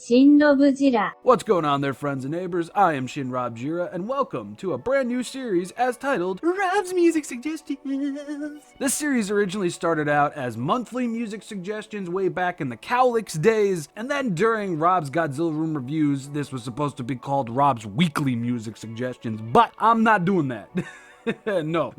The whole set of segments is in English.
ShinRobjira. What's going on there, friends and neighbors? I am ShinRobjira, and welcome to a brand new series as titled Rob's Music Suggestions. This series originally started out as monthly music suggestions way back in the Cowlicks days, and then during Rob's Godzilla Room Reviews, this was supposed to be called Rob's Weekly Music Suggestions, but I'm not doing that. No.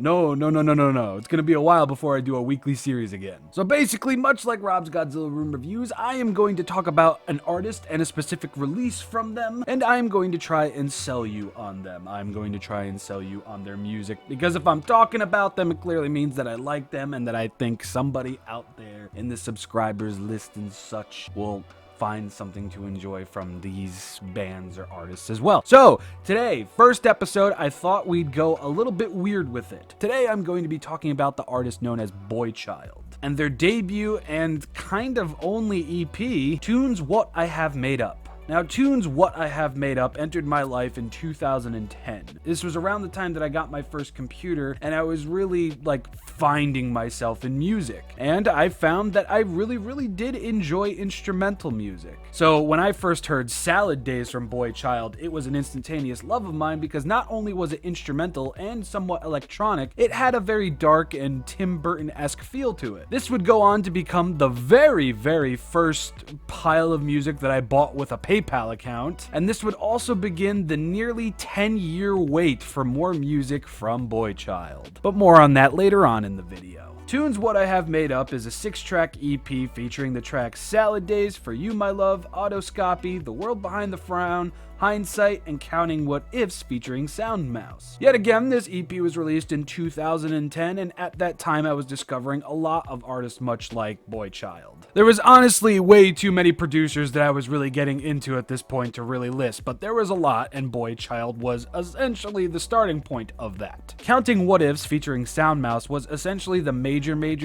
It's gonna be a while before I do a weekly series again. So basically, much like Rob's Godzilla Room Reviews, I am going to talk about an artist and a specific release from them, and I am going to try and sell you on them. I'm going to try and sell you on their music, because if I'm talking about them, it clearly means that I like them and that I think somebody out there in the subscribers list and such will find something to enjoy from these bands or artists as well. So today, first episode, I thought we'd go a little bit weird with it. Today I'm going to be talking about the artist known as boyChild and their debut and kind of only EP, Tunes What I Have Made Up. Now, Tunes What I Have Made Up entered my life in 2010. This was around the time that I got my first computer, and I was really, finding myself in music. And I found that I really did enjoy instrumental music. So when I first heard Salad Days from boyChild, it was an instantaneous love of mine because not only was it instrumental and somewhat electronic, it had a very dark and Tim Burton-esque feel to it. This would go on to become the very first pile of music that I bought with a PayPal account, and this would also begin the nearly 10-year wait for more music from boyChild. But more on that later on in the video. Tunes What I Have Made Up is a 6-track EP featuring the tracks Salad Days, For You My Love, Autoscopy, The World Behind the Frown, Hindsight, and Counting What Ifs featuring Soundmouse. Yet again, this EP was released in 2010, and at that time I was discovering a lot of artists much like boyChild. There was honestly way too many producers that I was really getting into at this point to really list, but there was a lot, and boyChild was essentially the starting point of that. Counting What Ifs featuring Soundmouse was essentially the major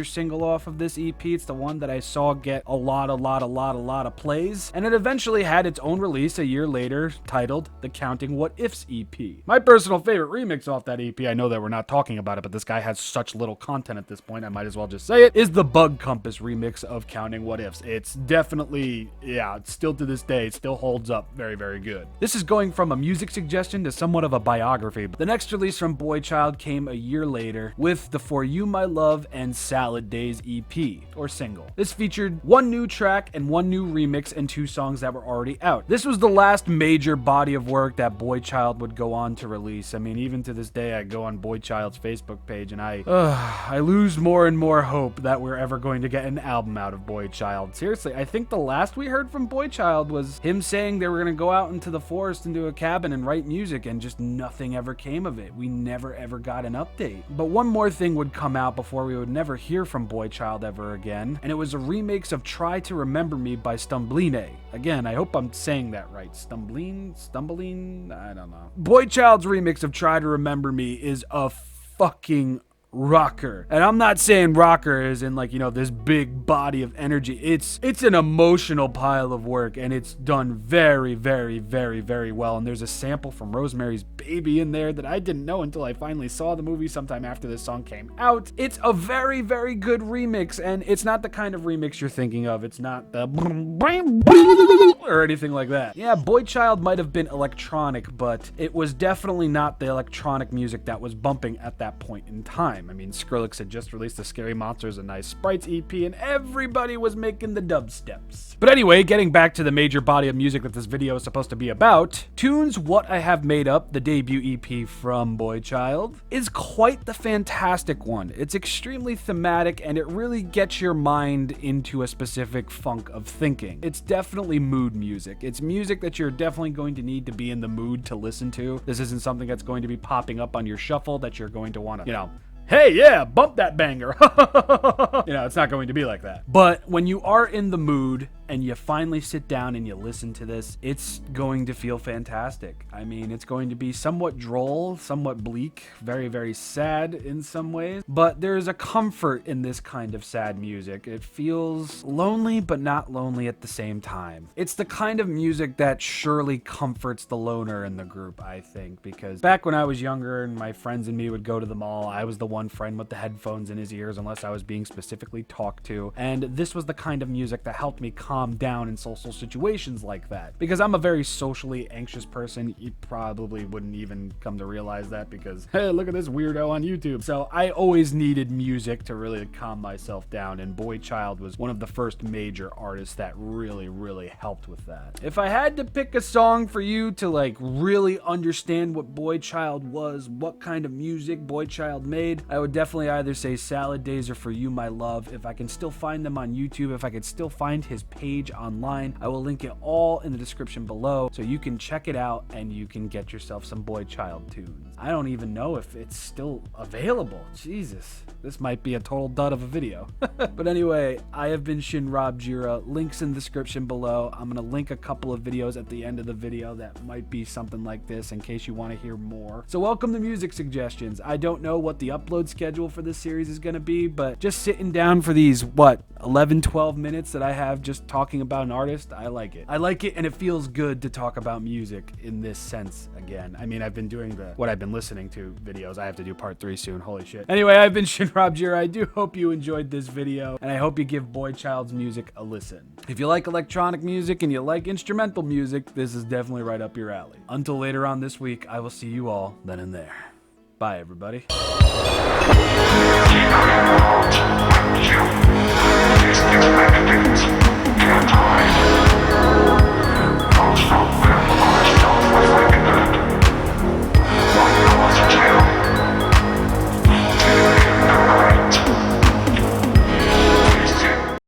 single off of this EP. It's the one that I saw get a lot of plays, and it eventually had its own release a year later, titled the Counting What Ifs EP. My personal favorite remix off that EP, I know that we're not talking about it, but this guy has such little content at this point, I might as well just say it, is the Bug Compass remix of Counting What Ifs. It's definitely, it's still to this day, it still holds up very good. This is going from a music suggestion to somewhat of a biography. The next release from boyChild came a year later with the For You My Love and Salad Days EP, or single. This featured one new track and one new remix and 2 songs that were already out. This was the last major body of work that boyChild would go on to release. I mean, even to this day, I go on boyChild's Facebook page and I lose more and more hope that we're ever going to get an album out of boyChild. Seriously, I think the last we heard from boyChild was him saying they were going to go out into the forest, into a cabin and write music, and just nothing ever came of it. We never ever got an update. But one more thing would come out before we would never hear from boyChild ever again, and it was a remix of Try to Remember Me by Stumbline. Again, I hope I'm saying that right. Stumbling? I don't know. boyChild's remix of Try to Remember Me is a fucking rocker. And I'm not saying rocker as in this big body of energy. It's an emotional pile of work, and it's done very well. And there's a sample from Rosemary's Baby in there that I didn't know until I finally saw the movie sometime after this song came out. It's a very good remix, and it's not the kind of remix you're thinking of. It's not the or anything like that. Yeah, boyChild might have been electronic, but it was definitely not the electronic music that was bumping at that point in time. I mean, Skrillex had just released the Scary Monsters and Nice Sprites EP, and everybody was making the dubsteps. But anyway, getting back to the major body of music that this video is supposed to be about, Tunes What I Have Made Up, the debut EP from boyChild, is quite the fantastic one. It's extremely thematic, and it really gets your mind into a specific funk of thinking. It's definitely mood music. It's music that you're definitely going to need to be in the mood to listen to. This isn't something that's going to be popping up on your shuffle that you're going to want to, hey, yeah, bump that banger. It's not going to be like that. But when you are in the mood and you finally sit down and you listen to this, it's going to feel fantastic. I mean, it's going to be somewhat droll, somewhat bleak, very sad in some ways, but there's a comfort in this kind of sad music. It feels lonely, but not lonely at the same time. It's the kind of music that surely comforts the loner in the group, I think, because back when I was younger and my friends and me would go to the mall, I was the one friend with the headphones in his ears unless I was being specifically talked to, and this was the kind of music that helped me calm calm down in social situations like that. Because I'm a very socially anxious person. You probably wouldn't even come to realize that because, hey, look at this weirdo on YouTube. So I always needed music to really calm myself down, and boyChild was one of the first major artists that really helped with that. If I had to pick a song for you to like really understand what boyChild was, what kind of music boyChild made, I would definitely either say Salad Days or For You My Love. If I can still find them on YouTube, if I could still find his page online, I will link it all in the description below so you can check it out and you can get yourself some boyChild tunes. I don't even know if it's still available. Jesus, this might be a total dud of a video. But anyway, I have been ShinRobjira. Links in the description below. I'm gonna link a couple of videos at the end of the video that might be something like this in case you want to hear more. So welcome to music suggestions. I don't know what the upload schedule for this series is gonna be, but just sitting down for these, 11-12 minutes that I have just talking about an artist, I like it. I like it, and it feels good to talk about music in this sense again. I mean, I've been doing what I've been listening to videos. I have to do part 3 soon. Holy shit. Anyway, I've been ShinRobjira. I do hope you enjoyed this video, and I hope you give boyChild's music a listen. If you like electronic music and you like instrumental music, this is definitely right up your alley. Until later on this week, I will see you all then and there. Bye, everybody. It's